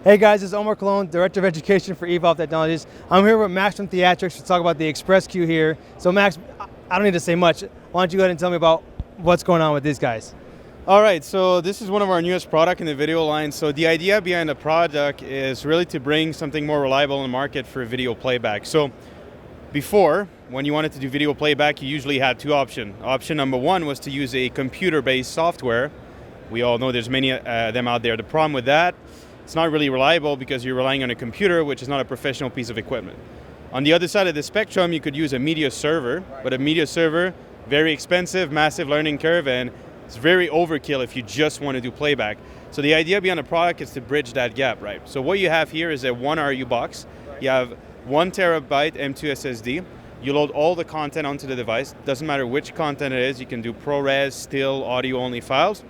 Hey guys, this is Omar Colon, Director of Education for Evolve Technologies. I'm here with Max from Theatrixx to talk about the xPressCue here. So Max, I don't need to say much. Why don't you go ahead and tell me about what's going on with these guys? All right, so this is one of our newest product in the video line. So the idea behind the product is really to bring something more reliable in the market for video playback. So before, when you wanted to do video playback, you usually had two options. Option number one was to use a computer-based software. We all know there's many of them out there. The problem with that, it's not really reliable because you're relying on a computer, which is not a professional piece of equipment. On the other side of the spectrum, you could use a media server, but a media server, very expensive, massive learning curve, and it's very overkill if you just want to do playback. So the idea behind the product is to bridge that gap, right? So what you have here is a 1 RU box. You have 1 terabyte M2 SSD. You load all the content onto the device. Doesn't matter which content it is. You can do ProRes, still, audio-only files.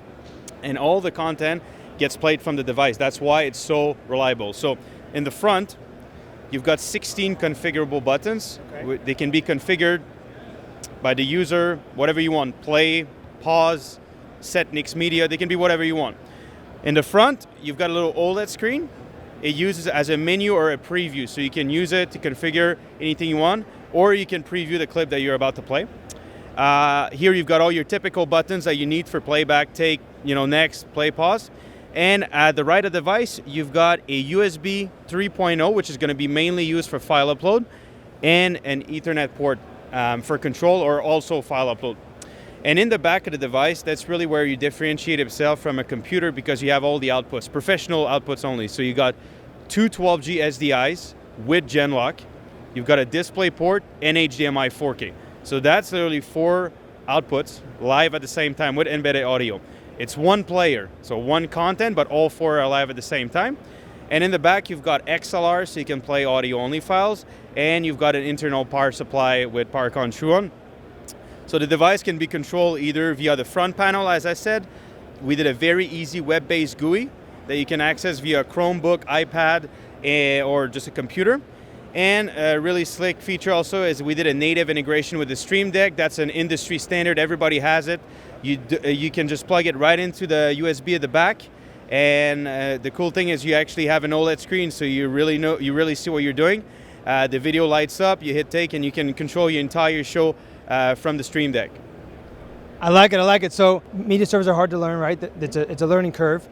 And all the content gets played from the device. That's why it's so reliable. So in the front, you've got 16 configurable buttons. Okay. They can be configured by the user, whatever you want. Play, pause, set next media. They can be whatever you want. In the front, you've got a little OLED screen. It uses as a menu or a preview. So you can use it to configure anything you want, or you can preview the clip that you're about to play. Here you've got all your typical buttons that you need for playback, take, next, play, pause. And at the right of the device, you've got a USB 3.0, which is going to be mainly used for file upload, and an Ethernet port for control or also file upload. And in the back of the device, that's really where you differentiate yourself from a computer because you have all the outputs, professional outputs only. So you got two 12G SDIs with Genlock, you've got a display port, and HDMI 4K. So that's literally 4 outputs live at the same time with embedded audio. It's one player, so one content, but all 4 are live at the same time. And in the back, you've got XLR, so you can play audio-only files, and you've got an internal power supply with PowerCon True-On. So the device can be controlled either via the front panel, as I said. We did a very easy web-based GUI that you can access via Chromebook, iPad, or just a computer. And a really slick feature also is we did a native integration with the Stream Deck. That's an industry standard, everybody has it. You can just plug it right into the USB at the back, and the cool thing is you actually have an OLED screen, so you really see what you're doing. The video lights up, you hit take, and you can control your entire show from the Stream Deck. I like it. So media servers are hard to learn, right? It's a learning curve.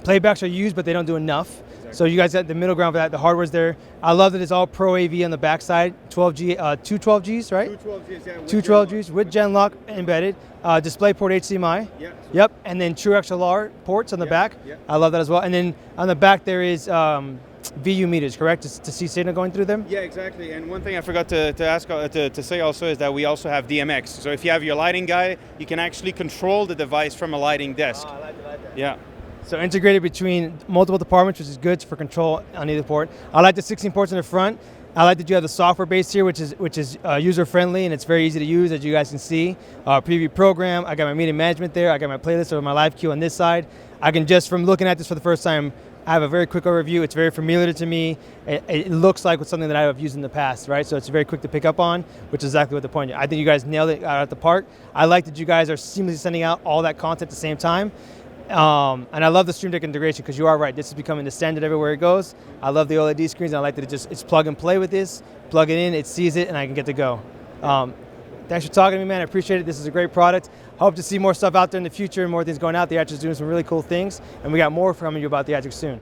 Playbacks are used, but they don't do enough. Exactly. So you guys got the middle ground for that. The hardware's there. I love that it's all Pro AV on the backside. 12G, two 12Gs, right? Two 12Gs, yeah. Two 12Gs with Genlock embedded. DisplayPort HDMI. Yeah. Yep. And then true XLR ports on the back. Yeah. I love that as well. And then on the back there is VU meters, correct? To see signal going through them? Yeah, exactly. And one thing I forgot to say also is that we also have DMX. So if you have your lighting guy, you can actually control the device from a lighting desk. Oh, I like that. Yeah. So integrated between multiple departments, which is good for control on either port. I like the 16 ports in the front. I like that you have the software base here, which is user-friendly, and it's very easy to use, as you guys can see. Preview program, I got my meeting management there, I got my playlist or my live queue on this side. I can just, from looking at this for the first time, I have a very quick overview. It's very familiar to me. It looks like it's something that I have used in the past, right? So it's very quick to pick up on, which is exactly what the point is. I think you guys nailed it out at the park. I like that you guys are seamlessly sending out all that content at the same time. And I love the Stream Deck integration because you are right. This is becoming the standard everywhere it goes. I love the OLED screens. And I like that it's plug and play with this. Plug it in, it sees it, and I can get to go. Thanks for talking to me, man. I appreciate it. This is a great product. Hope to see more stuff out there in the future and more things going out. Theatrixx is doing some really cool things, and we got more from you about Theatrixx soon.